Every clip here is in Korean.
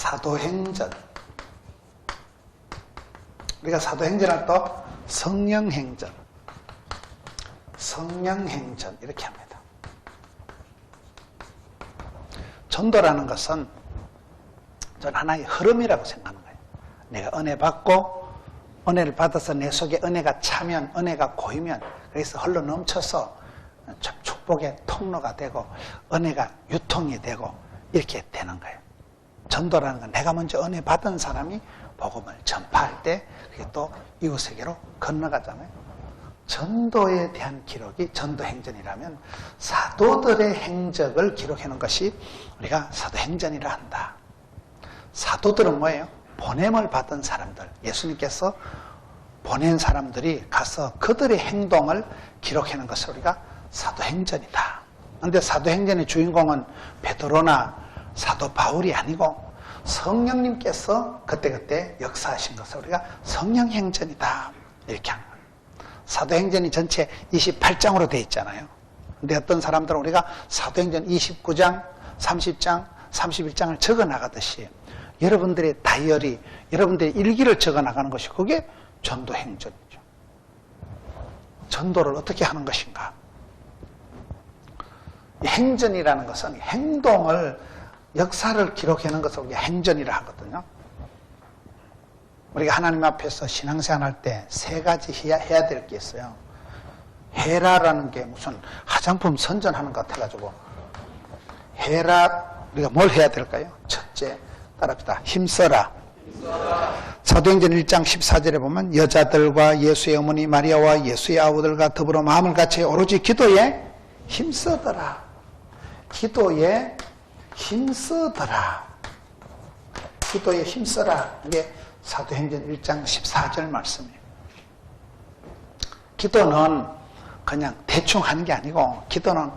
사도행전. 우리가 사도행전을 또 성령행전, 성령행전 이렇게 합니다. 전도라는 것은 저는 하나의 흐름이라고 생각하는 거예요. 내가 은혜 받고 은혜를 받아서 내 속에 은혜가 차면, 은혜가 고이면, 그래서 흘러 넘쳐서 축복의 통로가 되고 은혜가 유통이 되고 이렇게 되는 거예요. 전도라는 건 내가 먼저 은혜 받은 사람이 복음을 전파할 때 그게 또 이웃에게로 건너가잖아요. 전도에 대한 기록이 전도행전이라면 사도들의 행적을 기록해 놓은 것이 우리가 사도행전이라 한다. 사도들은 뭐예요? 보냄을 받은 사람들, 예수님께서 보낸 사람들이 가서 그들의 행동을 기록해 놓은 것을 우리가 사도행전이다. 그런데 사도행전의 주인공은 베드로나 사도 바울이 아니고 성령님께서 그때그때 역사하신 것을 우리가 성령행전이다 이렇게 하는 거예요. 사도행전이 전체 28장으로 되어 있잖아요. 근데 어떤 사람들은 우리가 사도행전 29장, 30장, 31장을 적어 나가듯이 여러분들의 다이어리, 여러분들의 일기를 적어 나가는 것이 그게 전도행전이죠. 전도를 어떻게 하는 것인가? 행전이라는 것은 행동을, 역사를 기록해 놓은 것을 우리가 행전이라 하거든요. 우리가 하나님 앞에서 신앙생활 할 때 세 가지 해야 될 게 있어요. 해라라는 게 무슨 화장품 선전하는 것 같아가지고, 해라, 우리가 뭘 해야 될까요? 첫째, 따라합시다. 힘써라. 사도행전 1장 14절에 보면 여자들과 예수의 어머니 마리아와 예수의 아우들과 더불어 마음을 같이 오로지 기도에 힘쓰더라. 기도에 힘쓰더라. 기도에 힘써라. 이게 사도행전 1장 14절 말씀이에요. 기도는 그냥 대충 하는 게 아니고, 기도는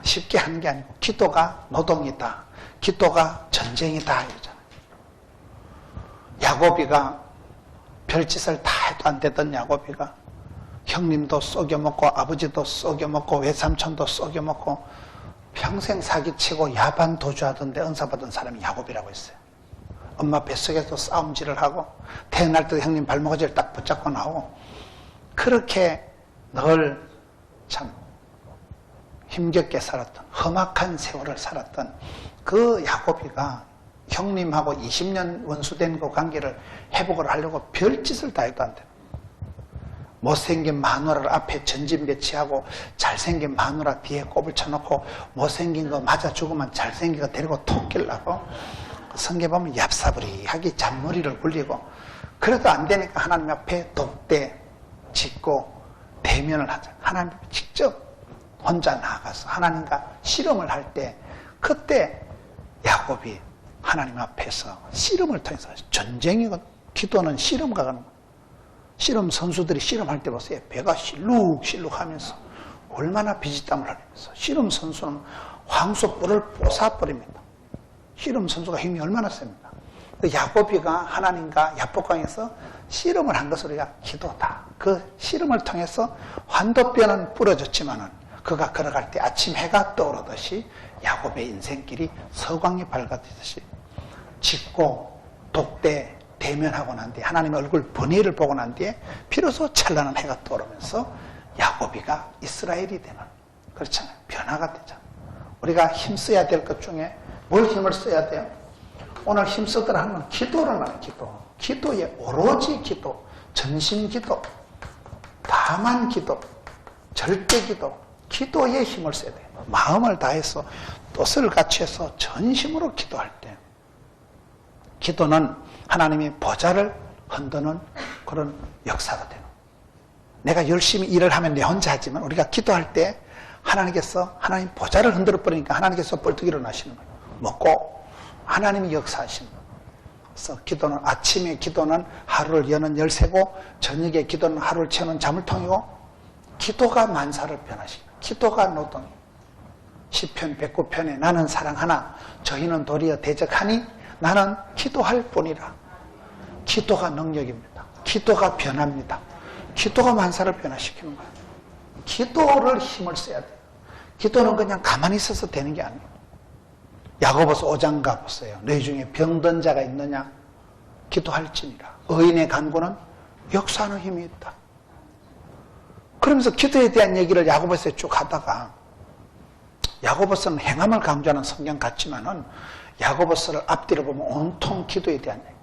쉽게 하는 게 아니고, 기도가 노동이다, 기도가 전쟁이다 이러잖아요. 야고비가 별짓을 다 해도 안 되던 야고비가 형님도 쏘겨먹고 아버지도 쏘겨먹고 외삼촌도 쏘겨먹고 평생 사기치고 야반 도주하던데 은사받은 사람이 야고비라고 했어요. 엄마 뱃속에서 싸움질을 하고 태어날 때 형님 발목을 딱 붙잡고 나오고, 그렇게 늘 참 힘겹게 살았던, 험악한 세월을 살았던 그 야고비가 형님하고 20년 원수된 그 관계를 회복을 하려고 별짓을 다 해도 안 돼요. 못생긴 마누라를 앞에 전진 배치하고 잘생긴 마누라 뒤에 꼽을 쳐놓고 못생긴 거 맞아 죽으면 잘생긴 거 데리고 톡 끼려고 성경에 보면 얍사부리하게 잔머리를 굴리고, 그래도 안 되니까 하나님 앞에 독대 짓고 대면을 하자. 하나님 앞에 직접 혼자 나아가서 하나님과 씨름을 할 때, 그때 야곱이 하나님 앞에서 씨름을 통해서, 전쟁이거든. 기도는 씨름과 가는 거야. 씨름 선수들이 씨름할 때 보세요. 배가 실룩실룩 하면서 얼마나 비지땀을 흘리면서. 씨름 선수는 황소뿔을 뽀사버립니다. 씨름 선수가 힘이 얼마나 셉니다. 야고비가 하나님과 야복강에서 씨름을 한 것을 우리가 기도다. 그 씨름을 통해서 환도뼈는 부러졌지만은 그가 걸어갈 때 아침 해가 떠오르듯이 야곱의 인생길이 서광이 밝아지듯이 짓고 독대 대면하고 난 뒤에 하나님의 얼굴 번뇌를 보고 난 뒤에 비로소 찬란한 해가 떠오르면서 야고비가 이스라엘이 되는, 그렇잖아요. 변화가 되잖아요. 우리가 힘써야 될 것 중에 뭘 힘을 써야 돼요? 오늘 힘쓰더라 하면 기도를 하는 기도. 기도에 오로지 기도, 전심 기도, 다만 기도, 절대 기도, 기도에 힘을 써야 돼요. 마음을 다해서 뜻을 갖춰서 전심으로 기도할 때, 기도는 하나님의 보좌를 흔드는 그런 역사가 되는. 내가 열심히 일을 하면 내 혼자 하지만 우리가 기도할 때 하나님께서 하나님 보좌를 흔들어 버리니까 하나님께서 벌떡 일어나시는 거예요. 먹고 하나님이 역사하시는 거예요. 그래서 기도는, 아침에 기도는 하루를 여는 열쇠고 저녁에 기도는 하루를 채우는 자물통이고, 기도가 만사를 변화시키는, 기도가 노동이에요. 시편 109편에 나는 사랑하나 저희는 도리어 대적하니 나는 기도할 뿐이라. 기도가 능력입니다. 기도가 변합니다. 기도가 만사를 변화시키는 거예요. 기도를 힘을 써야 돼요. 기도는 그냥 가만히 있어서 되는 게 아니에요. 야고보서 5장 가보세요. 너희 중에 병든 자가 있느냐? 기도할지니라. 의인의 간구는 역사하는 힘이 있다. 그러면서 기도에 대한 얘기를 야고보서에 쭉 하다가, 야고보서는 행함을 강조하는 성경 같지만은 야고보서를 앞뒤로 보면 온통 기도에 대한 얘기.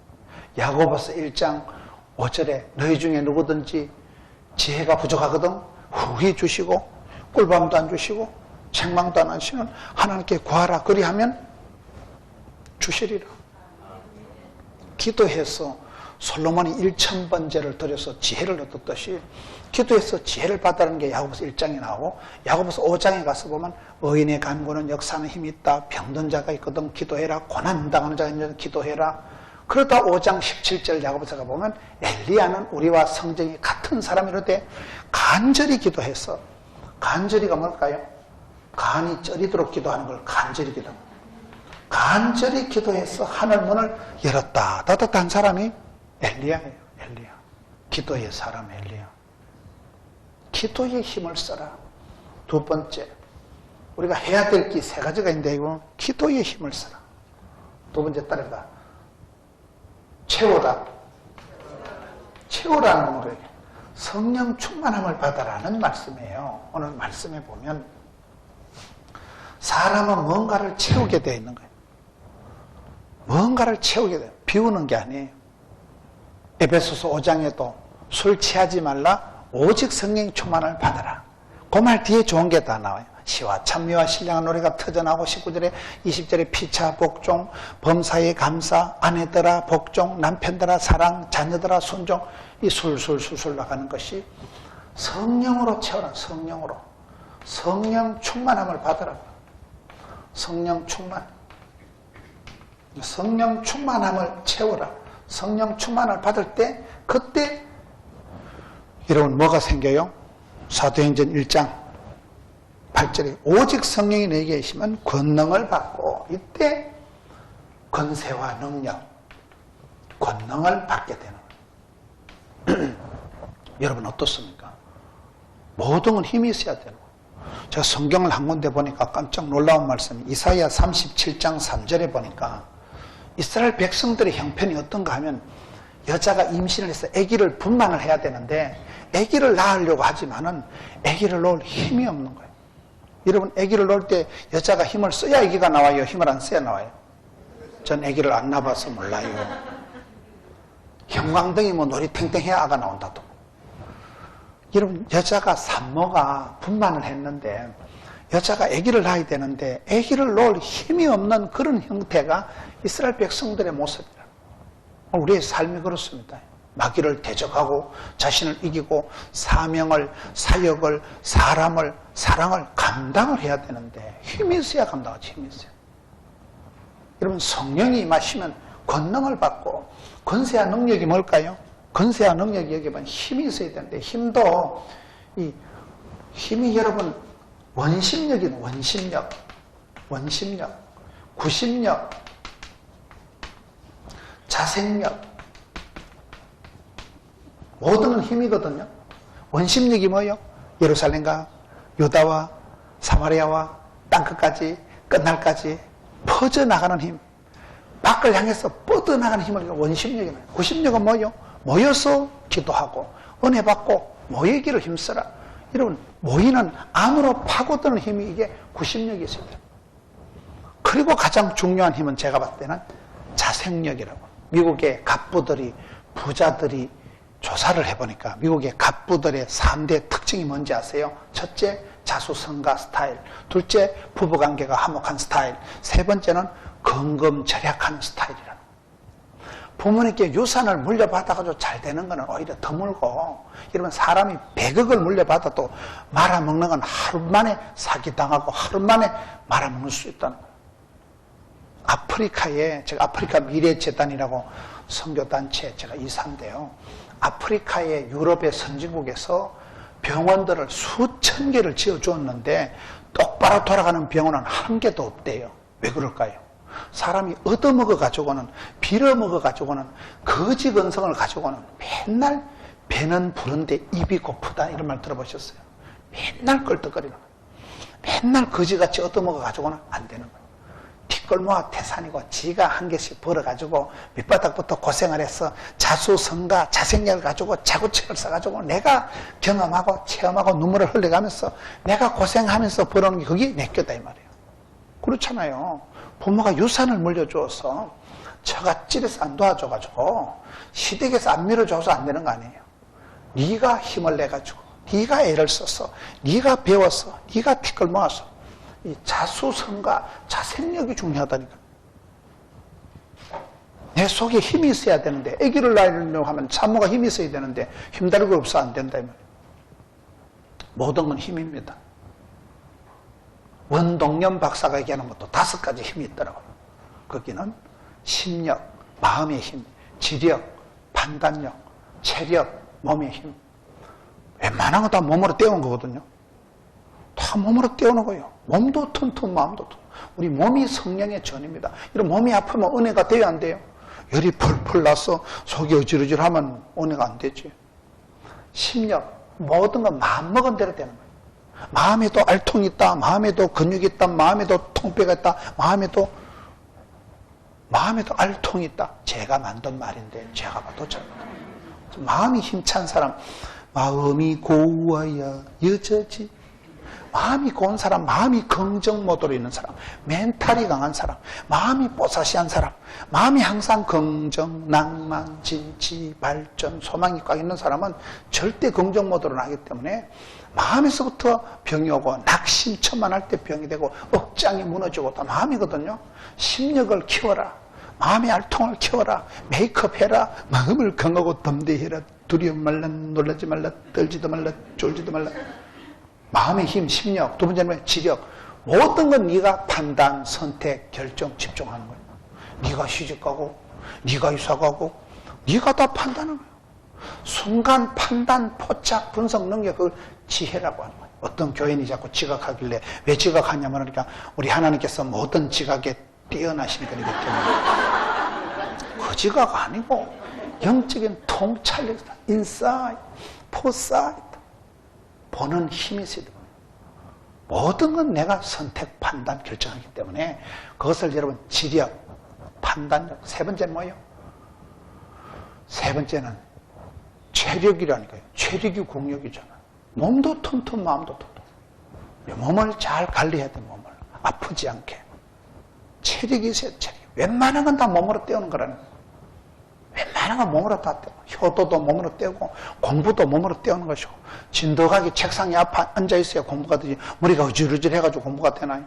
야고보서 1장 5절에 너희 중에 누구든지 지혜가 부족하거든 후히 주시고 꿀밤도 안 주시고 책망도 안 하시는 하나님께 구하라 그리하면 주시리라. 기도해서 솔로몬이 1000번제를 드려서 지혜를 얻었듯이 기도해서 지혜를 받으라는 게 야고보서 1장에 나오고, 야고보서 5장에 가서 보면 의인의 간구는 역사하는 힘이 있다. 병든 자가 있거든 기도해라. 고난 당하는 자가 있는 기도해라. 그러다 5장 17절 야고보서가 보면 엘리야는 우리와 성정이 같은 사람이로되 간절히 기도해서, 간절히가 뭘까요? 간이 쩌리도록 기도하는 걸 간절히 기도합니다. 간절히 기도해서 하늘 문을 열었다. 따뜻한 사람이 엘리야예요. 엘리야. 기도의 사람 엘리야. 기도의 힘을 써라. 두 번째, 우리가 해야 될 게 세 가지가 있는데 이거 기도의 힘을 써라. 두 번째 따르다. 채우라. 채우라는 놈으로 성령 충만함을 받아라는 말씀이에요. 오늘 말씀에 보면 사람은 뭔가를 채우게 되어 있는 거예요. 뭔가를 채우게 돼요. 비우는 게 아니에요. 에베소서 5장에도 술 취하지 말라 오직 성령 충만을 받아라. 그 말 뒤에 좋은 게 다 나와요. 시와 찬미와 신령한 노래가 터져나오고 19절에 20절에 피차 복종 범사에 감사 아내들아 복종 남편들아 사랑 자녀들아 순종, 이 술술 나가는 것이 성령으로 채워라. 성령으로. 성령 충만함을 받아라. 성령 충만. 성령 충만함을 채워라. 성령 충만을 받을 때 그때 여러분 뭐가 생겨요? 사도행전 1장 8절에 오직 성령이 내게 계시면 권능을 받고, 이때 권세와 능력, 권능을 받게 되는 거예요. 여러분 어떻습니까? 모든 건 힘이 있어야 되는 거예요. 제가 성경을 한 군데 보니까 깜짝 놀라운 말씀이 이사야 37장 3절에 보니까 이스라엘 백성들의 형편이 어떤가 하면 여자가 임신을 해서 아기를 분만을 해야 되는데 아기를 낳으려고 하지만은 아기를 놓을 힘이 없는 거예요. 여러분 아기를 놓을 때 여자가 힘을 써야 아기가 나와요? 힘을 안 써야 나와요? 전 아기를 안 낳아봐서 몰라요. 형광등이 뭐 놀이 탱탱해야 아가 나온다도. 여러분 여자가 산모가 분만을 했는데 여자가 아기를 낳아야 되는데 아기를 놓을 힘이 없는 그런 형태가 이스라엘 백성들의 모습이라. 우리의 삶이 그렇습니다. 마귀를 대적하고 자신을 이기고 사명을, 사역을, 사람을, 사랑을 감당을 해야 되는데 힘이 있어야 감당하지. 힘이 있어야. 여러분 성령이 임하시면 권능을 받고, 권세와 능력이 뭘까요? 권세와 능력이 여기 보면 힘이 있어야 되는데 힘도 이 힘이 여러분 원심력이는 원심력, 원심력, 구심력, 자생력, 모든 건 힘이거든요. 원심력이 뭐예요? 예루살렘과 유다와 사마리아와 땅끝까지 끝날까지 퍼져나가는 힘, 밖을 향해서 뻗어나가는 힘을 원심력이에요. 구심력은 뭐예요? 모여서 기도하고 은혜 받고 모이기를 힘써라. 여러분 모이는 안으로 파고드는 힘이 이게 구심력이 있습니다. 그리고 가장 중요한 힘은 제가 봤을 때는 자생력이라고. 미국의 갑부들이, 부자들이 조사를 해보니까 미국의 갑부들의 3대 특징이 뭔지 아세요? 첫째, 자수성가 스타일. 둘째, 부부관계가 화목한 스타일. 세 번째는 건금절약하는 스타일이라는. 부모님께 유산을 물려받아가지고 잘 되는 거는 오히려 드물고, 여러분 사람이 100억을 물려받아도 말아먹는 건 하루 만에 사기당하고 하루 만에 말아먹을 수 있다는 거예요. 아프리카에, 제가 아프리카 미래재단이라고 선교단체 제가 이사인데요. 아프리카의 유럽의 선진국에서 병원들을 수천 개를 지어주었는데 똑바로 돌아가는 병원은 한 개도 없대요. 왜 그럴까요? 사람이 얻어먹어 가지고는, 빌어먹어 가지고는, 거지 근성을 가지고는 맨날 배는 부른데 입이 고프다 이런 말 들어보셨어요? 맨날 껄떡거리는 거예요. 맨날 거지같이 얻어먹어 가지고는 안 되는 거예요. 티끌모아 태산이고 지가 한 개씩 벌어가지고 밑바닥부터 고생을 해서 자수성가 자생력을 가지고 자구책을 써가지고 내가 경험하고 체험하고 눈물을 흘려가면서 내가 고생하면서 벌어오는 게 그게 내 거다 이 말이에요. 그렇잖아요. 부모가 유산을 물려주어서 처갓집에서 안 도와줘가지고 시댁에서 안 밀어줘서 안 되는 거 아니에요. 네가 힘을 내가지고 네가 애를 써서 네가 배워서 네가 티끌 모아서 이 자수성가 자생력이 중요하다니까. 내 속에 힘이 있어야 되는데 아기를 낳으려고 하면 산모가 힘이 있어야 되는데 힘다른 거 없어 안 된다 이 말이에요. 모든 건 힘입니다. 원동년 박사가 얘기하는 것도 5가지 힘이 있더라고요. 거기는 심력, 마음의 힘, 지력, 판단력, 체력, 몸의 힘. 웬만한 거 다 몸으로 떼어온 거거든요. 다 몸으로 떼어오는 거예요. 몸도 튼튼, 마음도 튼튼. 우리 몸이 성령의 전입니다. 이런 몸이 아프면 은혜가 돼야 안 돼요? 열이 펄펄 나서 속이 어질어질하면 은혜가 안 되지. 심력, 모든 건 마음먹은 대로 되는 거예요. 마음에도 알통이 있다, 마음에도 근육이 있다, 마음에도 통뼈가 있다, 마음에도 알통이 있다. 제가 만든 말인데 제가 봐도 잘못해요. 마음이 힘찬 사람, 마음이 고와야 여자지. 마음이 고운 사람, 마음이 긍정 모드로 있는 사람, 멘탈이 강한 사람, 마음이 뽀사시한 사람, 마음이 항상 긍정, 낭만, 진치, 발전, 소망이 꽉 있는 사람은 절대 긍정 모드로 나기 때문에 마음에서부터 병이 오고 낙심천만할 때 병이 되고 억장이 무너지고 다 마음이거든요. 심력을 키워라. 마음의 알통을 키워라. 메이크업 해라. 마음을 강하고 담대해라. 두려움 말라. 놀라지 말라. 떨지도 말라. 쫄지도 말라. 마음의 힘, 심력. 두 번째는 지력. 모든 건 네가 판단, 선택, 결정, 집중하는 거예요. 네가 시집가고 네가 이사가고 네가 다 판단하는 거예요. 순간 판단, 포착, 분석 능력, 그걸 지혜라고 하는 거예요. 어떤 교인이 자꾸 지각하길래 왜 지각하냐면 그러니까 우리 하나님께서 모든 지각에 뛰어나신 분이기 때문에 그 지각 아니고 영적인 통찰력, 인사이트, 포사이트, 보는 힘이 있어야 됩니다. 모든 건 내가 선택, 판단, 결정하기 때문에 그것을 여러분 지력, 판단력, 세 번째는 뭐예요? 세 번째는 체력이라니까요. 체력이 공력이잖아. 몸도 튼튼, 마음도 튼튼. 몸을 잘 관리해야 돼, 몸을. 아프지 않게. 체력이 있어야 돼, 체력. 웬만한 건 다 몸으로 떼우는 거라는 거예요. 웬만한 건 몸으로 다 떼고, 효도도 몸으로 떼고, 공부도 몸으로 떼우는 것이고, 진덕하게 책상에 앞에 앉아있어야 공부가 되지, 머리가 어질어질 해가지고 공부가 되나요?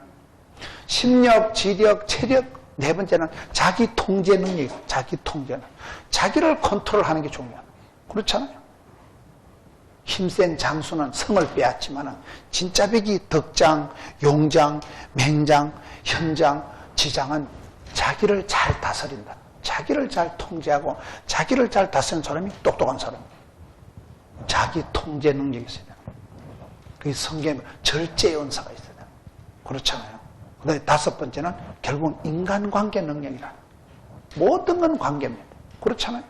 심력, 지력, 체력, 네 번째는 자기 통제 능력, 자기 통제는. 자기를 컨트롤하는 게 중요해요. 그렇잖아요. 힘센 장수는 성을 빼앗지만은 진짜 백이 덕장, 용장, 맹장, 현장, 지장은 자기를 잘 다스린다. 자기를 잘 통제하고 자기를 잘 다스리는 사람이 똑똑한 사람이에요. 자기 통제 능력이 있어야 돼요. 그게 성경에 절제의 은사가 있어야 돼요. 그렇잖아요. 그 다음에 다섯 번째는 결국은 인간관계 능력이라. 모든 건 관계입니다. 그렇잖아요.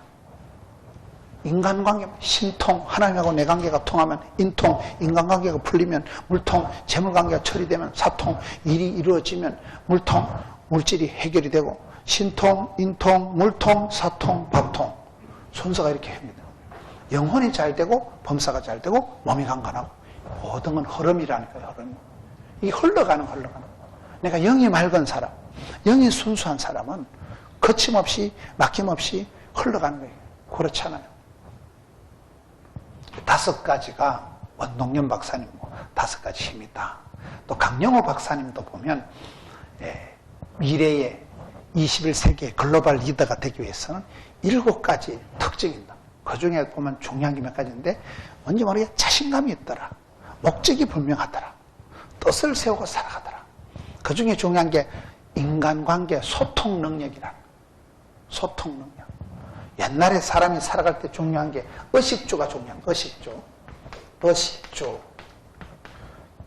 인간관계, 신통, 하나님하고 내 관계가 통하면 인통, 인간관계가 풀리면 물통, 재물관계가 처리되면 사통, 일이 이루어지면 물통, 물질이 해결이 되고 신통, 인통, 물통, 사통, 밥통 순서가 이렇게 합니다. 영혼이 잘 되고 범사가 잘 되고 몸이 강건하고 모든 건 흐름이라니까요. 흐름. 이 흘러가는. 내가 영이 맑은 사람, 영이 순수한 사람은 거침없이 막힘없이 흘러가는 거예요. 그렇잖아요. 5가지가 원동년 박사님 5가지 힘이다. 또 강영호 박사님도 보면 미래의 21세기의 글로벌 리더가 되기 위해서는 7가지 특징이 있다. 그 중에 보면 중요한 게 몇 가지인데 뭔지 모르게 자신감이 있더라. 목적이 분명하더라. 뜻을 세우고 살아가더라. 그 중에 중요한 게 인간관계 소통 능력이라. 소통 능력. 옛날에 사람이 살아갈 때 중요한 게 의식주가 중요한 거예요. 의식주.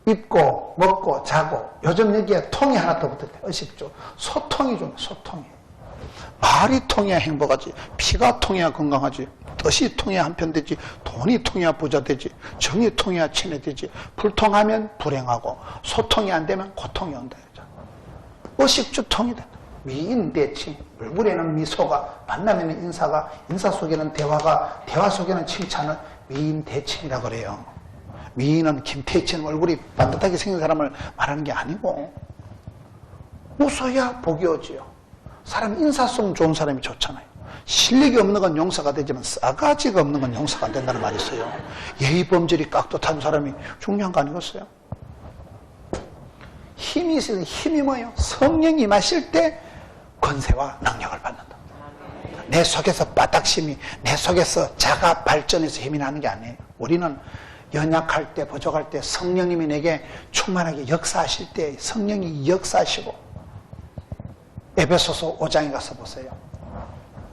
입고 먹고 자고 요즘 여기에 통이 하나 더 붙었대. 의식주. 소통이 중요해. 소통이. 말이 통해야 행복하지. 피가 통해야 건강하지. 뜻이 통해야 한편되지. 돈이 통해야 부자 되지. 정이 통해야 친해되지. 불통하면 불행하고 소통이 안 되면 고통이 온다. 의식주통이 된다. 미인대칭, 얼굴에는 미소가, 만나면 인사가, 인사 속에는 대화가, 대화 속에는 칭찬을 미인대칭이라고 그래요. 미인은 김태희처럼 얼굴이 반듯하게 생긴 사람을 말하는 게 아니고 웃어야 복이 오지요. 사람 인사성 좋은 사람이 좋잖아요. 실력이 없는 건 용서가 되지만 싸가지가 없는 건 용서가 안 된다는 말이 있어요. 예의 범절이 깍듯한 사람이 중요한 거 아니겠어요? 힘이 있으면 힘이 뭐예요? 성령이 임하실 때 권세와 능력을 받는다. 내 속에서 바닥심이, 내 속에서 자가 발전해서 힘이 나는 게 아니에요. 우리는 연약할 때, 부족할 때 성령님이 내게 충만하게 역사하실 때 성령이 역사하시고, 에베소서 5장에 가서 보세요.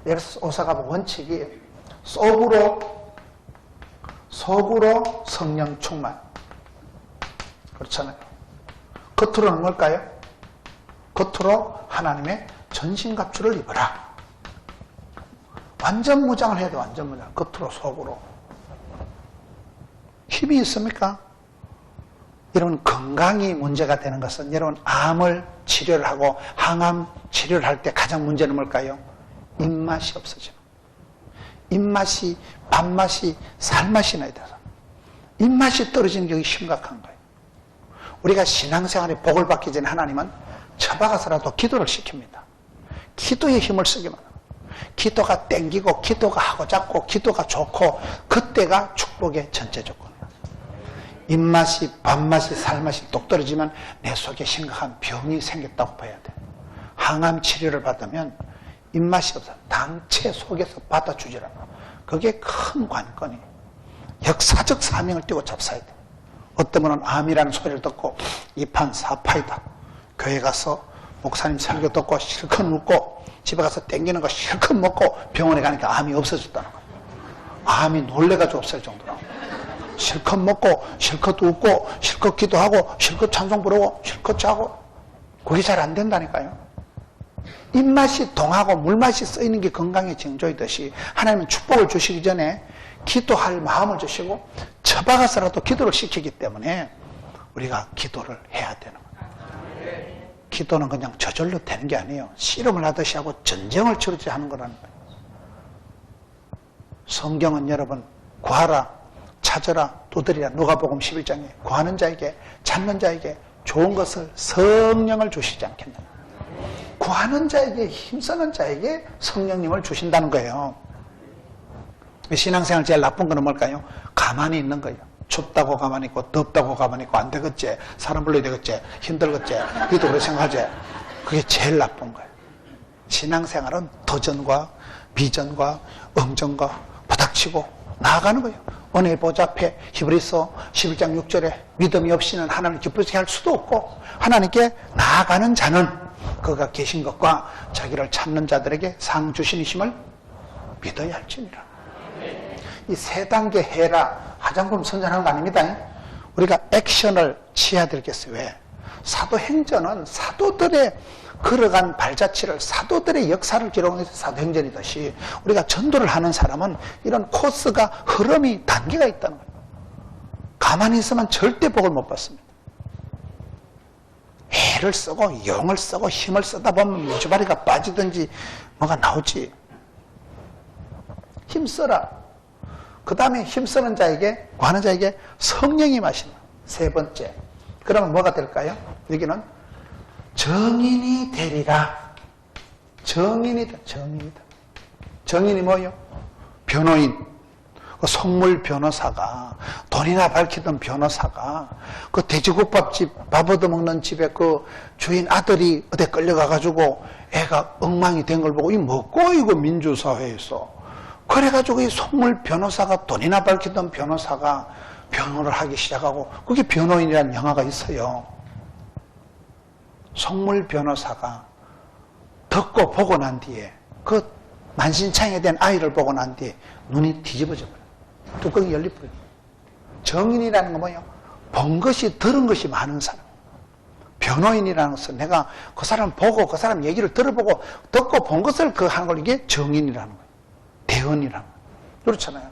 에베소서 5장 원칙이 속으로 성령 충만. 그렇잖아요. 겉으로는 뭘까요? 겉으로 하나님의 전신갑주를 입어라. 완전 무장을 해야 돼. 완전 무장. 겉으로 속으로. 힘이 있습니까? 여러분, 건강이 문제가 되는 것은 여러분 암을 치료를 하고 항암 치료를 할 때 가장 문제는 뭘까요? 입맛이 없어지는. 입맛이, 밥맛이, 살맛이 나야 돼서. 입맛이 떨어지는 게 심각한 거예요. 우리가 신앙생활에 복을 받기 전에 하나님은 처박아서라도 기도를 시킵니다. 기도에 힘을 쓰기만 합니다. 기도가 땡기고 기도가 하고 잡고 기도가 좋고 그때가 축복의 전체 조건이에요. 입맛이, 밥맛이, 살맛이 똑 떨어지면 내 속에 심각한 병이 생겼다고 봐야 돼. 항암 치료를 받으면 입맛이 없어. 당체 속에서 받아주질 않아. 그게 큰 관건이에요. 역사적 사명을 띄고 잡사야 돼. 어떤 분은 암이라는 소리를 듣고 이판 사파이다. 교회 가서 목사님 설교 듣고 실컷 웃고 집에 가서 땡기는 거 실컷 먹고 병원에 가니까 암이 없어졌다는 거예요. 암이 놀래가지고 없을 정도로. 실컷 먹고 실컷 웃고 실컷 기도하고 실컷 찬송 부르고 실컷 자고 그게 잘 안 된다니까요. 입맛이 동하고 물맛이 쓰이는 게 건강의 징조이듯이 하나님은 축복을 주시기 전에 기도할 마음을 주시고 처박아서라도 기도를 시키기 때문에 우리가 기도를 해야 되는 거예요. 기도는 그냥 저절로 되는 게 아니에요. 씨름을 하듯이 하고 전쟁을 치르지 하는 거라는 거예요. 성경은 여러분 구하라, 찾으라, 두드리라. 누가복음 11장에 구하는 자에게, 찾는 자에게 좋은 것을 성령을 주시지 않겠느냐. 구하는 자에게, 힘쓰는 자에게 성령님을 주신다는 거예요. 신앙생활 제일 나쁜 거는 뭘까요? 가만히 있는 거예요. 춥다고 가만히 있고 덥다고 가만히 있고 안 되겠지, 사람 불러야 되겠지, 힘들겠지, 니도 그렇게 생각하지. 그게 제일 나쁜 거예요. 신앙생활은 도전과 비전과 응전과 부닥치고 나아가는 거예요. 은혜의 보좌 앞에 히브리서 11장 6절에 믿음이 없이는 하나님을 기쁘시게 할 수도 없고 하나님께 나아가는 자는 그가 계신 것과 자기를 찾는 자들에게 상 주시니심을 믿어야 할지니라. 이 세 단계 해라 화장품 선전하는 거 아닙니다. 우리가 액션을 취해야 되겠어요. 왜? 사도행전은 사도들의 걸어간 발자취를, 사도들의 역사를 기록해서 사도행전이듯이 우리가 전도를 하는 사람은 이런 코스가, 흐름이, 단계가 있다는 거예요. 가만히 있으면 절대 복을 못 받습니다. 애를 쓰고 용을 쓰고 힘을 쓰다 보면 유주바리가 빠지든지 뭐가 나오지. 힘써라. 그 다음에 힘쓰는 자에게, 구하는 자에게 성령이 마신다. 세 번째. 그러면 뭐가 될까요? 여기는 정인이 되리라. 정인이다. 정인이다. 정인이 뭐예요? 변호인. 그 속물 변호사가, 돈이나 밝히던 변호사가, 그 돼지국밥집, 밥 얻어먹는 집에 그 주인 아들이 어디 끌려가가지고 애가 엉망이 된 걸 보고, 이 뭐고, 이거 민주사회에서. 그래가지고 이 속물 변호사가, 돈이나 밝히던 변호사가 변호를 하기 시작하고, 그게 변호인이라는 영화가 있어요. 속물 변호사가 듣고 보고 난 뒤에, 그 만신창이에 된 아이를 보고 난 뒤에 눈이 뒤집어져 버려요. 뚜껑이 열리버려요. 정인이라는 건 뭐예요? 본 것이, 들은 것이 많은 사람. 변호인이라는 것은 내가 그 사람 보고 그 사람 얘기를 들어보고 듣고 본 것을 그 하는 걸, 이게 정인이라는 거예요. 대언이라는 거예요. 그렇잖아요.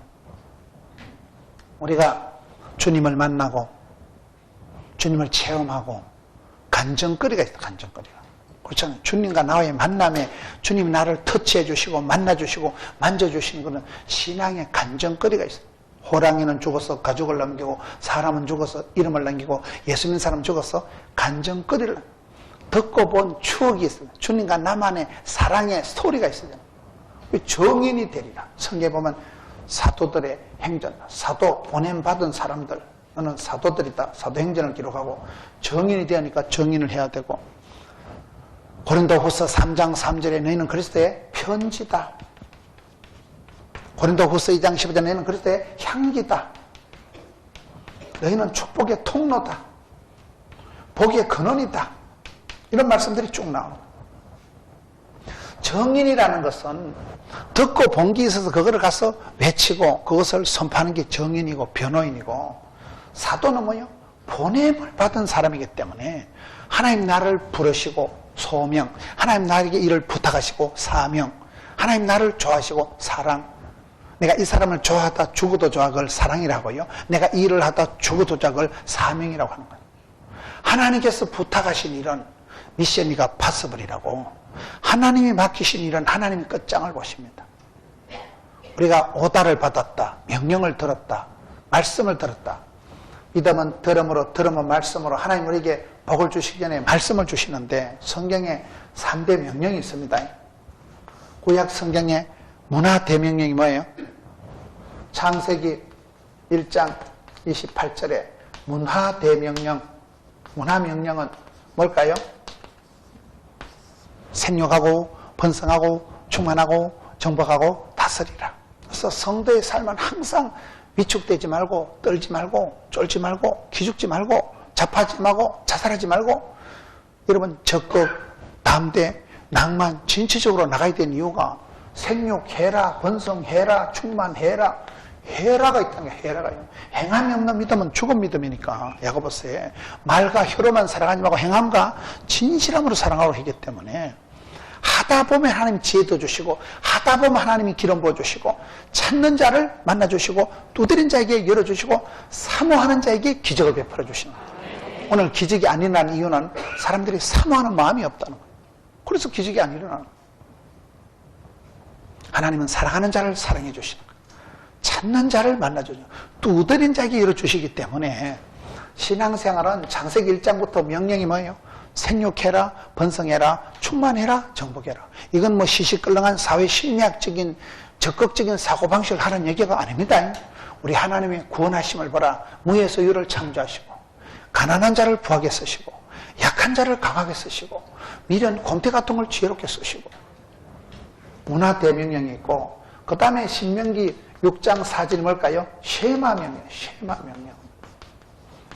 우리가 주님을 만나고 주님을 체험하고 간증거리가 있어. 간증거리가. 그렇잖아요. 주님과 나와의 만남에 주님이 나를 터치해 주시고 만나 주시고 만져 주시는 것은 신앙의 간증거리가 있어요. 호랑이는 죽어서 가족을 남기고 사람은 죽어서 이름을 남기고 예수 믿는 사람은 죽어서 간증거리를 듣고 본 추억이 있어요. 주님과 나만의 사랑의 스토리가 있어요. 정인이 되리라. 성경에 보면 사도들의 행전, 사도 보냄받은 사람들, 너는 사도들이다. 사도행전을 기록하고 정인이 되니까 정인을 해야 되고, 고린도후서 3장 3절에 너희는 그리스도의 편지다. 고린도후서 2장 15절에 너희는 그리스도의 향기다. 너희는 축복의 통로다. 복의 근원이다. 이런 말씀들이 쭉 나옵니다. 정인이라는 것은 듣고 본 게 있어서 그거를 가서 외치고 그것을 선포하는 게 정인이고 변호인이고, 사도는 뭐예요? 보냄을 받은 사람이기 때문에 하나님 나를 부르시고 소명, 하나님 나에게 일을 부탁하시고 사명, 하나님 나를 좋아하시고 사랑, 내가 이 사람을 좋아하다 죽어도 좋아 그걸 사랑이라고요. 내가 이 일을 하다 죽어도 좋아 그걸 사명이라고 하는 거예요. 하나님께서 부탁하신 일은 미션이가 파서블이라고, 하나님이 맡기신 일은 하나님이 끝장을 보십니다. 우리가 오다를 받았다, 명령을 들었다, 말씀을 들었다. 믿음은 들음으로, 들음은 말씀으로 하나님 우리에게 복을 주시기 전에 말씀을 주시는데, 성경에 3대 명령이 있습니다. 구약 성경의 문화 대명령이 뭐예요? 창세기 1장 28절에 문화 대명령, 문화 명령은 뭘까요? 생육하고 번성하고 충만하고 정복하고 다스리라. 그래서 성도의 삶은 항상 위축되지 말고 떨지 말고 쫄지 말고 기죽지 말고 자파하지 말고 자살하지 말고, 여러분 적극 담대 낭만 진취적으로 나가야 되는 이유가 생육해라, 번성해라, 충만해라, 해라가 있다는 거예요. 해라가. 행함이 없는 믿음은 죽은 믿음이니까. 야고보서에 말과 혀로만 사랑하지 말고 행함과 진실함으로 사랑하고 하기 때문에, 하다 보면 하나님이 지혜도 주시고 하다 보면 하나님이 기름 부어주시고 찾는 자를 만나주시고 두드린 자에게 열어주시고 사모하는 자에게 기적을 베풀어 주시는 거예요. 오늘 기적이 안 일어나는 이유는 사람들이 사모하는 마음이 없다는 거예요. 그래서 기적이 안 일어나는 거예요. 하나님은 사랑하는 자를 사랑해 주시는 거예요. 찾는 자를 만나주시고 두드린 자에게 열어주시기 때문에, 신앙생활은 창세기 1장부터 명령이 뭐예요? 생육해라, 번성해라, 충만해라, 정복해라. 이건 뭐 시시끌렁한 사회 심리학적인 적극적인 사고방식을 하는 얘기가 아닙니다. 우리 하나님의 구원하심을 보라. 무에서 유를 창조하시고 가난한 자를 부하게 쓰시고 약한 자를 강하게 쓰시고 미련 곰태 같은 걸 지혜롭게 쓰시고, 문화 대명령이 있고, 그 다음에 신명기 6장 4절이 뭘까요? 쉐마 명령. 쉐마 명령.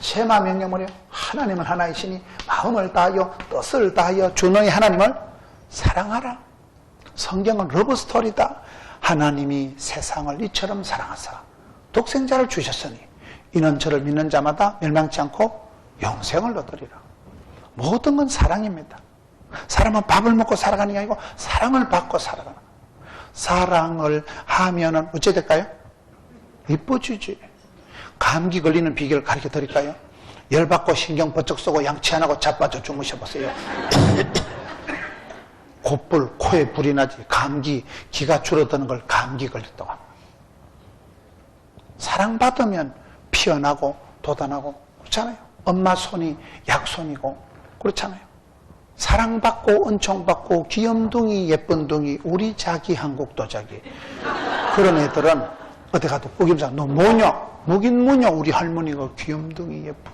쉐마 명령 뭐래요? 하나님은 하나이시니 마음을 다하여 뜻을 다하여 주 너의 하나님을 사랑하라. 성경은 러브스토리다. 하나님이 세상을 이처럼 사랑하사 독생자를 주셨으니 이는 저를 믿는 자마다 멸망치 않고 영생을 얻으리라. 모든 건 사랑입니다. 사람은 밥을 먹고 살아가는 게 아니고 사랑을 받고 살아가는 거예요. 사랑을 하면은 어찌 될까요? 이뻐지지. 감기 걸리는 비결을 가르쳐 드릴까요? 열받고 신경 번쩍 쏘고 양치 안 하고 자빠져 주무셔 보세요. 곧불, 코에 불이 나지. 감기, 기가 줄어드는 걸 감기 걸렸다고 합니다. 사랑받으면 피어나고 돋아나고 그렇잖아요. 엄마 손이 약손이고 그렇잖아요. 사랑받고 은총받고 귀염둥이 예쁜둥이 우리 자기 한국 도자기, 그런 애들은 어디 가도 꾸김상 너 뭐냐? 무긴 뭐냐? 우리 할머니가 귀염둥이 예쁜.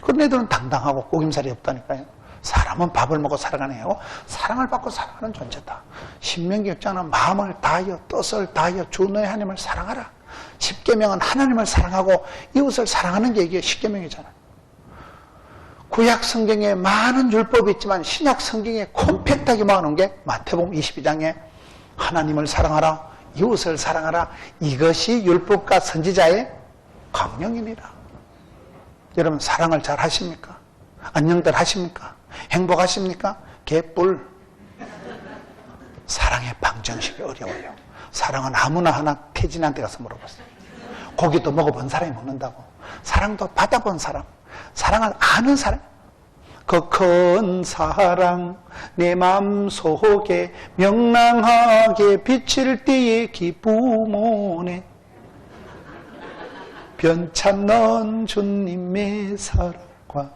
그런 애들은 당당하고 꾸김살이 없다니까요. 사람은 밥을 먹고 살아가는 애고 사랑을 받고 살아가는 존재다. 신명기 6장은 마음을 다하여 뜻을 다하여 주 너의 하나님을 사랑하라. 10계명은 하나님을 사랑하고 이웃을 사랑하는 게 이게 10계명이잖아요. 구약 성경에 많은 율법이 있지만 신약 성경에 콤팩트하게 모아놓은 게 마태복음 22장에 하나님을 사랑하라, 이웃을 사랑하라. 이것이 율법과 선지자의 강령이니라. 여러분 사랑을 잘 하십니까? 안녕들 하십니까? 행복하십니까? 개뿔. 사랑의 방정식이 어려워요. 사랑은 아무나 하나 태진한테 가서 물어봤어요. 고기도 먹어본 사람이 먹는다고. 사랑도 받아본 사람, 사랑을 아는 사람. 그 큰 사랑 내 맘속에 명랑하게 비칠 때의 기쁨 오네. 변찮는 주님의 사랑과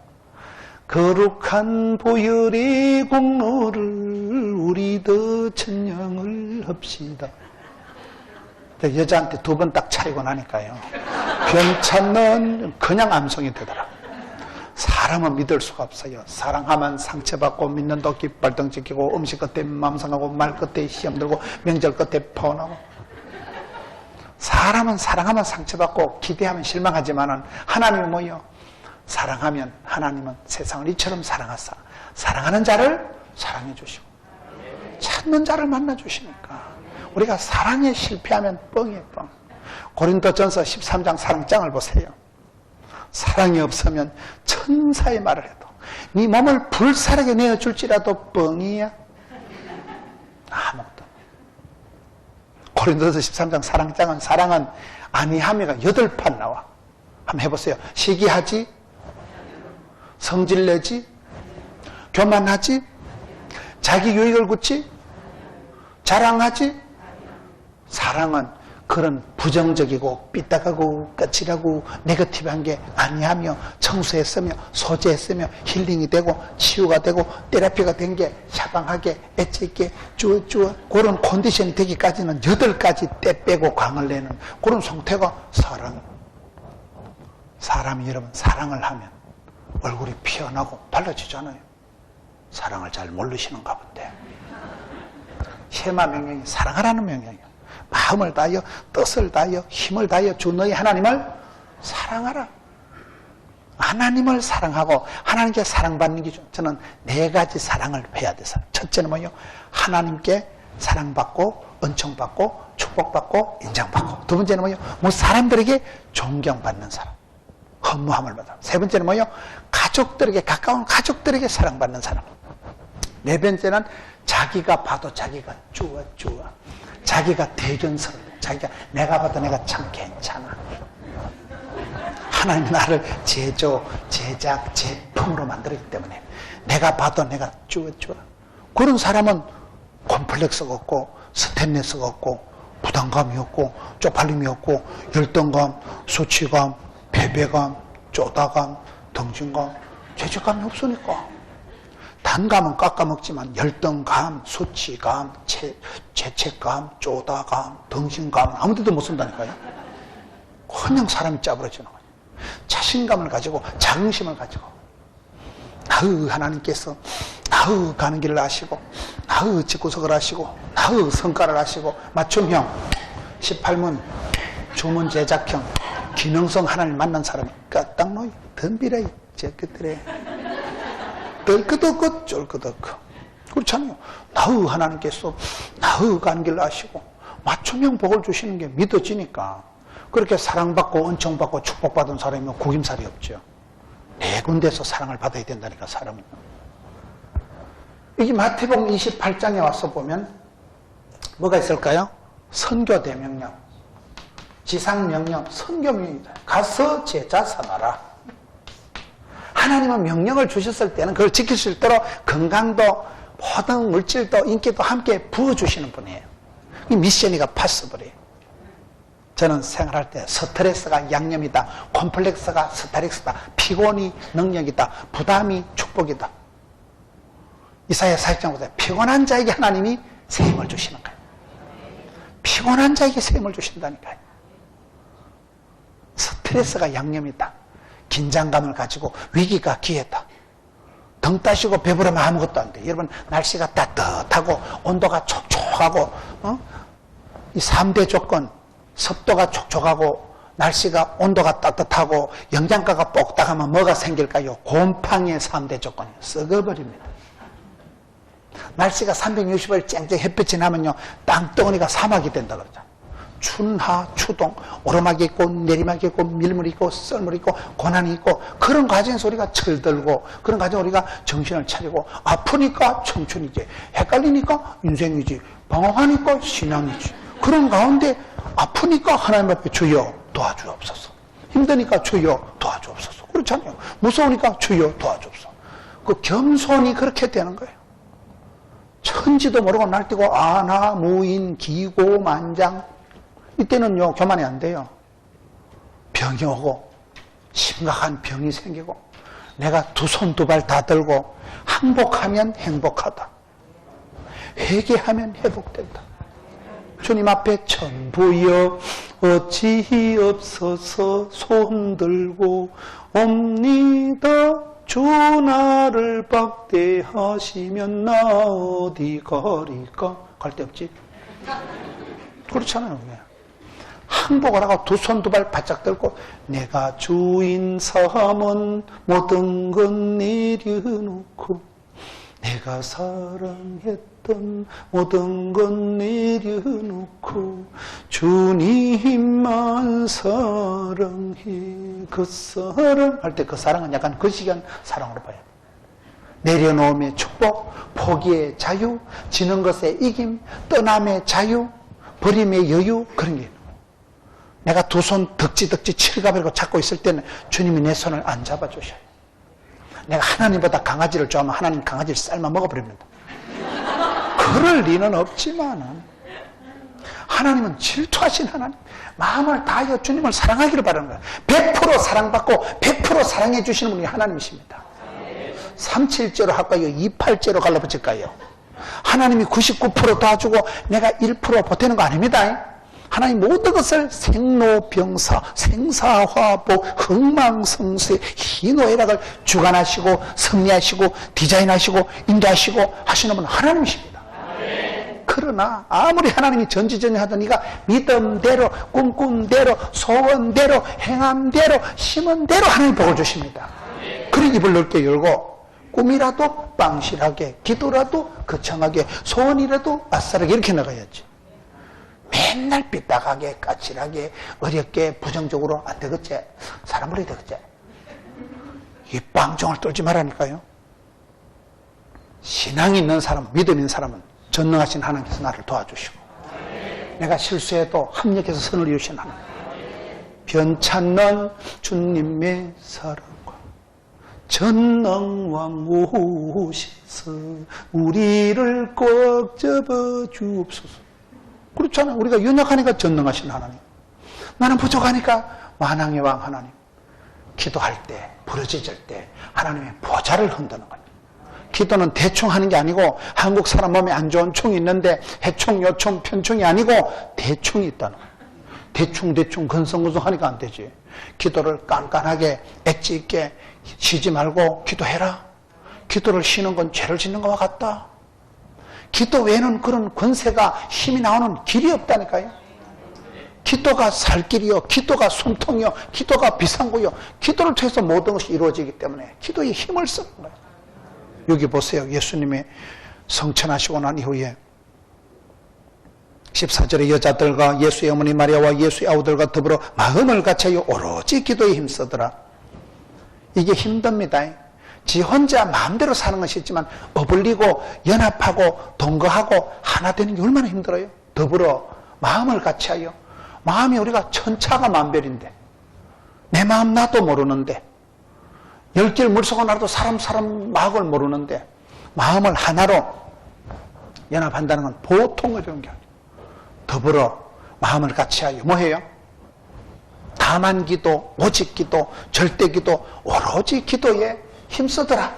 거룩한 보혈의 공로를 우리도 천명을 합시다. 여자한테 2번 딱 차리고 나니까요, 변찮는 그냥 암송이 되더라. 사람은 믿을 수가 없어요. 사랑하면 상처받고 믿는도 깃발등 지키고 음식 끝에 맘상하고 말 끝에 시험 들고 명절 끝에 파혼하고. 사람은 사랑하면 상처받고 기대하면 실망하지만은 하나님은 뭐예요? 사랑하면 하나님은 세상을 이처럼 사랑하사 사랑하는 자를 사랑해 주시고 찾는 자를 만나 주시니까 우리가 사랑에 실패하면 뻥이에요, 뻥. 고린도전서 13장 사랑장을 보세요. 사랑이 없으면 천사의 말을 해도 네 몸을 불살하게 내어줄지라도 뻥이야. 아무것도. 고린도서 13장 사랑장은 사랑은 아니함이가 8판 나와. 한번 해보세요. 시기하지, 성질내지, 교만하지, 자기 유익을 굳지, 자랑하지. 사랑은 그런 부정적이고 삐딱하고 까칠하고 네거티브한 게 아니하며 청소했으며 소재했으며 힐링이 되고 치유가 되고 테라피가 된 게 샤방하게 엣지있게 쭈어쭈어 그런 컨디션이 되기까지는 8가지 때 빼고 강을 내는 그런 상태가 사랑. 사람이 여러분 사랑을 하면 얼굴이 피어나고 달라지잖아요. 사랑을 잘 모르시는가 본데. 쉐마 명령이 사랑하라는 명령이에요. 마음을 다하여 뜻을 다하여 힘을 다하여 주 너희 하나님을 사랑하라. 하나님을 사랑하고 하나님께 사랑받는 기준. 저는 4가지 사랑을 해야 돼서. 첫째는 뭐예요? 하나님께 사랑받고 은총받고 축복받고 인정받고. 2번째는 뭐예요? 뭐 사람들에게 존경받는 사람, 허무함을 받아. 3번째는 뭐예요? 가족들에게, 가까운 가족들에게 사랑받는 사람. 4번째는 자기가 봐도 자기가 쭈어쭈어 자기가 대견스러워. 자기가 내가 봐도 내가 참 괜찮아. 하나님이 나를 제작, 제품으로 만들었기 때문에 내가 봐도 내가 쭈어쭈어. 그런 사람은 콤플렉스가 없고 스트레스가 없고 부담감이 없고 쪽팔림이 없고 열등감, 수치감, 패배감, 쪼다감, 덩진감, 죄책감이 없으니까. 단감은 깎아먹지만 열등감, 수치감, 죄책감, 쪼다감, 덩신감은 아무 데도 못 쓴다니까요. 그냥 사람이 짜부러지는 거예요. 자신감을 가지고 자긍심을 가지고 하나님께서 가는 길을 아시고 집구석을 아시고 성과를 아시고 맞춤형 18문 주문 제작형 기능성 하나님 만난 사람이 까딱노이 덤비래 저것들에 될 것도 없고 쫄 것도 없고. 그렇잖아요. 하나님께서 가는 길을 아시고 맞춤형 복을 주시는 게 믿어지니까 그렇게 사랑받고 은총받고 축복받은 사람이면 구김살이 없죠. 4군데서 사랑을 받아야 된다니까 사람은. 여기 마태복음 28장에 와서 보면 뭐가 있을까요? 선교대명령, 지상명령, 선교명령이다. 가서 제자 삼아라. 하나님은 명령을 주셨을 때는 그걸 지킬 수 있도록 건강도 모든 물질도 인기도 함께 부어주시는 분이에요. 이 미션이가 파서버려요. 저는 생활할 때 스트레스가 양념이다, 콤플렉스가 스타렉스다, 피곤이 능력이다, 부담이 축복이다. 이사야 40장 보세요. 피곤한 자에게 하나님이 새 힘을 주시는 거예요. 피곤한 자에게 새 힘을 주신다니까요. 스트레스가 양념이다, 긴장감을 가지고 위기가 기회다. 등 따시고 배부르면 아무것도 안 돼. 여러분 날씨가 따뜻하고 온도가 촉촉하고 이 3대 조건, 습도가 촉촉하고 날씨가 온도가 따뜻하고 영양가가 뻑딱하면 뭐가 생길까요? 곰팡이의 3대 조건이에요. 썩어버립니다. 날씨가 360일 쨍쨍 햇빛이 나면요 땅덩어리가 사막이 된다 그러죠. 춘하, 추동, 오르막이 있고 내리막이 있고 밀물이 있고 썰물이 있고 고난이 있고 그런 과정에서 우리가 철들고 그런 과정에서 우리가 정신을 차리고 아프니까 청춘이지, 헷갈리니까 인생이지, 방황하니까 신앙이지. 그런 가운데 아프니까 하나님 앞에 주여 도와주옵소서, 힘드니까 주여 도와주옵소서. 그렇잖아요. 무서우니까 주여 도와주옵소서. 그 겸손이 그렇게 되는 거예요. 천지도 모르고 날뛰고 아나무인 기고만장. 이때는요 교만이 안 돼요. 병이 오고 심각한 병이 생기고 내가 두 손 두 발 다 들고 항복하면 행복하다. 회개하면 회복된다. 주님 앞에 천부여 어찌없어서 손들고 옵니다. 주 나를 박대하시면 나 어디 가리까? 갈 데 없지. 그렇잖아요. 항복을 하고 두 손 두 발 바짝 들고 내가 주인 삼은 모든 건 내려놓고 내가 사랑했던 모든 건 내려놓고 주님만 사랑해. 그 사랑 할 때 그 사랑은 약간 거시기한 사랑으로 봐요. 내려놓음의 축복, 포기의 자유, 지는 것의 이김, 떠남의 자유, 버림의 여유, 그런 게 있는 거예요. 내가 두 손 덕지덕지 칠갑이라고 잡고 있을 때는 주님이 내 손을 안 잡아주셔요. 내가 하나님보다 강아지를 좋아하면 하나님 강아지를 삶아 먹어버립니다. 그럴 리는 없지만은 하나님은 질투하신 하나님, 마음을 다하여 주님을 사랑하기를 바라는 거예요. 100% 사랑받고 100% 사랑해 주시는 분이 하나님이십니다. 37제로 할까요? 28제로 갈라붙일까요? 하나님이 99% 도와주고 내가 1% 보태는 거 아닙니다. 하나님 모든 것을 생로병사, 생사화복, 흥망성쇠, 희노애락을 주관하시고 섭리하시고 디자인하시고 인도하시고 하시는 분은 하나님이십니다. 그러나 아무리 하나님이 전지전능하던 이가 믿음대로 꿈꿈대로 소원대로 행함대로 심은대로 하나님 복을 주십니다. 그런 입을 넓게 열고 꿈이라도 빵실하게, 기도라도 거창하게, 소원이라도 아싸하게 이렇게 나가야지. 맨날 삐딱하게, 까칠하게, 어렵게, 부정적으로 안 되겠지. 사람 버려야 되겠지. 이 빵종을 떨지 말라니까요. 신앙이 있는 사람, 믿음 있는 사람은 전능하신 하나님께서 나를 도와주시고 내가 실수해도 합력해서 선을 이루신 하나님, 변찮는 주님의 사랑과 전능왕 오셔서 우리를 꼭 잡아주옵소서. 그렇잖아요. 우리가 연약하니까 전능하신 하나님, 나는 부족하니까 만왕의 왕 하나님. 기도할 때, 부르짖을 때 하나님의 보좌를 흔드는 거예요. 기도는 대충 하는 게 아니고, 한국 사람 몸에 안 좋은 총이 있는데 해총, 요총, 편총이 아니고 대충이 있다는 거예요. 대충 건성건성하니까 안 되지. 기도를 깐깐하게 엣지 있게 쉬지 말고 기도해라. 기도를 쉬는 건 죄를 짓는 것과 같다. 기도 외에는 그런 권세가 힘이 나오는 길이 없다니까요. 기도가 살 길이요, 기도가 숨통이요, 기도가 비상구요. 기도를 통해서 모든 것이 이루어지기 때문에 기도에 힘을 쓰는 거예요. 여기 보세요. 예수님이 성천하시고 난 이후에 14절에 여자들과 예수의 어머니 마리아와 예수의 아우들과 더불어 마음을 같이하여 오로지 기도에 힘쓰더라. 이게 힘듭니다. 지 혼자 마음대로 사는 것이 있지만 어울리고 연합하고 동거하고 하나 되는 게 얼마나 힘들어요. 더불어 마음을 같이하여. 마음이 우리가 천차가 만별인데 내 마음 나도 모르는데, 10길 물속에 나도 사람 마음을 모르는데 마음을 하나로 연합한다는 건 보통 어려운 게 아니에요. 더불어 마음을 같이하여 뭐해요? 다만 기도, 오직 기도, 절대 기도, 오로지 기도에 힘쓰더라.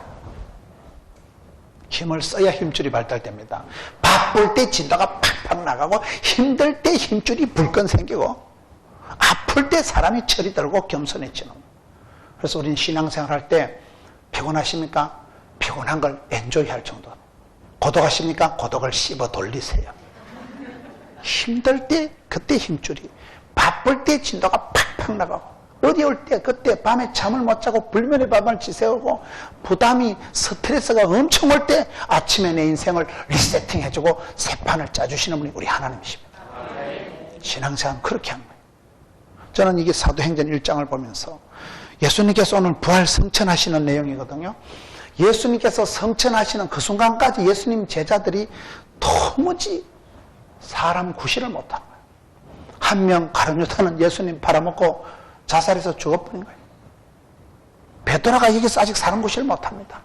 힘을 써야 힘줄이 발달됩니다. 바쁠 때 진도가 팍팍 나가고, 힘들 때 힘줄이 불끈 생기고, 아플 때 사람이 철이 들고 겸손해지는 거예요. 그래서 우리는 신앙생활 할 때 피곤하십니까? 피곤한 걸 엔조이 할 정도. 고독하십니까? 고독을 씹어 돌리세요. 힘들 때 그때 힘줄이, 바쁠 때 진도가 팍팍 나가고, 어려울 때 그때 밤에 잠을 못 자고 불면의 밤을 지새우고 부담이 스트레스가 엄청 올 때 아침에 내 인생을 리세팅해주고 새 판을 짜주시는 분이 우리 하나님이십니다. 신앙생활은 그렇게 하는 거예요. 저는 이게 사도행전 1장을 보면서 예수님께서 오늘 부활 성천하시는 내용이거든요. 예수님께서 성천하시는 그 순간까지 예수님 제자들이 도무지 사람 구실을 못한 거예요. 한 명 가룟유다는 예수님 팔아먹고 자살해서 죽어버린 거예요. 베드로가 여기서 아직 사람 구실을 못합니다.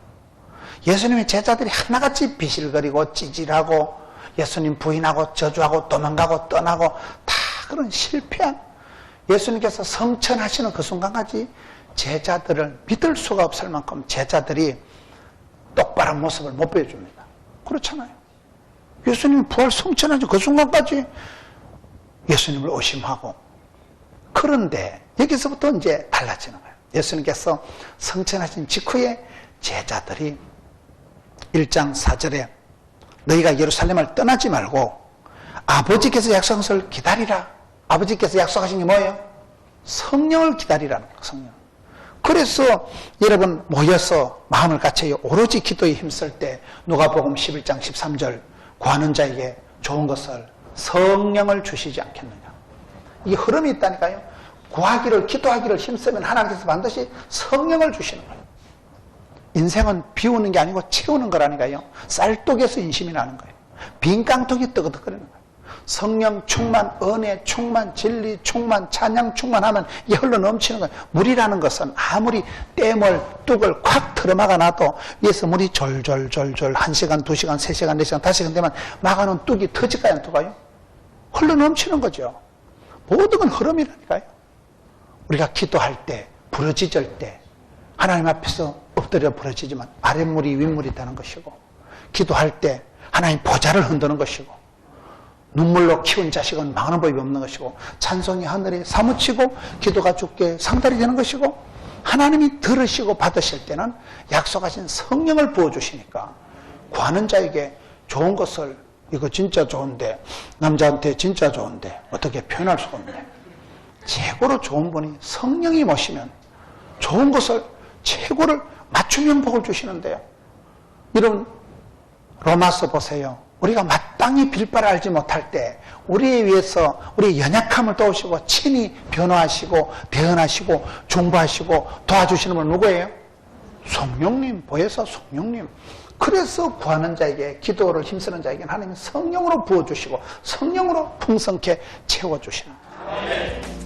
예수님의 제자들이 하나같이 비실거리고 찌질하고 예수님 부인하고 저주하고 도망가고 떠나고 다 그런 실패한, 예수님께서 성천하시는 그 순간까지 제자들을 믿을 수가 없을 만큼 제자들이 똑바른 모습을 못 보여줍니다. 그렇잖아요. 예수님 부활 성천하신 그 순간까지 예수님을 의심하고, 그런데 여기서부터 이제 달라지는 거예요. 예수님께서 성천하신 직후에 제자들이 1장 4절에 너희가 예루살렘을 떠나지 말고 아버지께서 약속한 것을 기다리라. 아버지께서 약속하신 게 뭐예요? 성령을 기다리라는 거예요. 성령. 그래서 여러분 모여서 마음을 같이 오로지 기도에 힘쓸 때 누가복음 11장 13절 구하는 자에게 좋은 것을 성령을 주시지 않겠느냐. 이 흐름이 있다니까요. 구하기를 기도하기를 힘쓰면 하나님께서 반드시 성령을 주시는 거예요. 인생은 비우는 게 아니고 채우는 거라니까요. 쌀독에서 인심이 나는 거예요. 빈 깡통이 뜨거뜨거리는 거예요. 성령 충만, 은혜 충만, 진리 충만, 찬양 충만하면 이게 흘러 넘치는 거예요. 물이라는 것은 아무리 댐을 뚝을 콱 틀어막아 놔도 위에서 물이 졸졸졸졸 1시간, 2시간, 3시간, 4시간, 5시간 되면 막아놓은 뚝이 터질까요, 안 터가요? 흘러 넘치는 거죠. 모든 건 흐름이라니까요. 우리가 기도할 때, 부르짖을 때 하나님 앞에서 엎드려 부르짖으면 아랫물이 윗물이 되는 것이고, 기도할 때 하나님 보좌를 흔드는 것이고, 눈물로 키운 자식은 망하는 법이 없는 것이고, 찬송이 하늘에 사무치고 기도가 주께 상달이 되는 것이고, 하나님이 들으시고 받으실 때는 약속하신 성령을 부어주시니까 구하는 자에게 좋은 것을, 이거 진짜 좋은데, 남자한테 진짜 좋은데 어떻게 표현할 수가 없네. 최고로 좋은 분이 성령이 모시면 좋은 것을, 최고를 맞춤형 복을 주시는데요. 이런 로마서 보세요. 우리가 마땅히 빌 바를 알지 못할 때 우리에 위해서 우리의 연약함을 도우시고 친히 변호하시고 대언하시고 중보하시고 도와주시는 분은 누구예요? 성령님. 보혜사 성령님. 그래서 구하는 자에게, 기도를 힘쓰는 자에게는 하나님은 성령으로 부어주시고 성령으로 풍성케 채워주시는 거예요.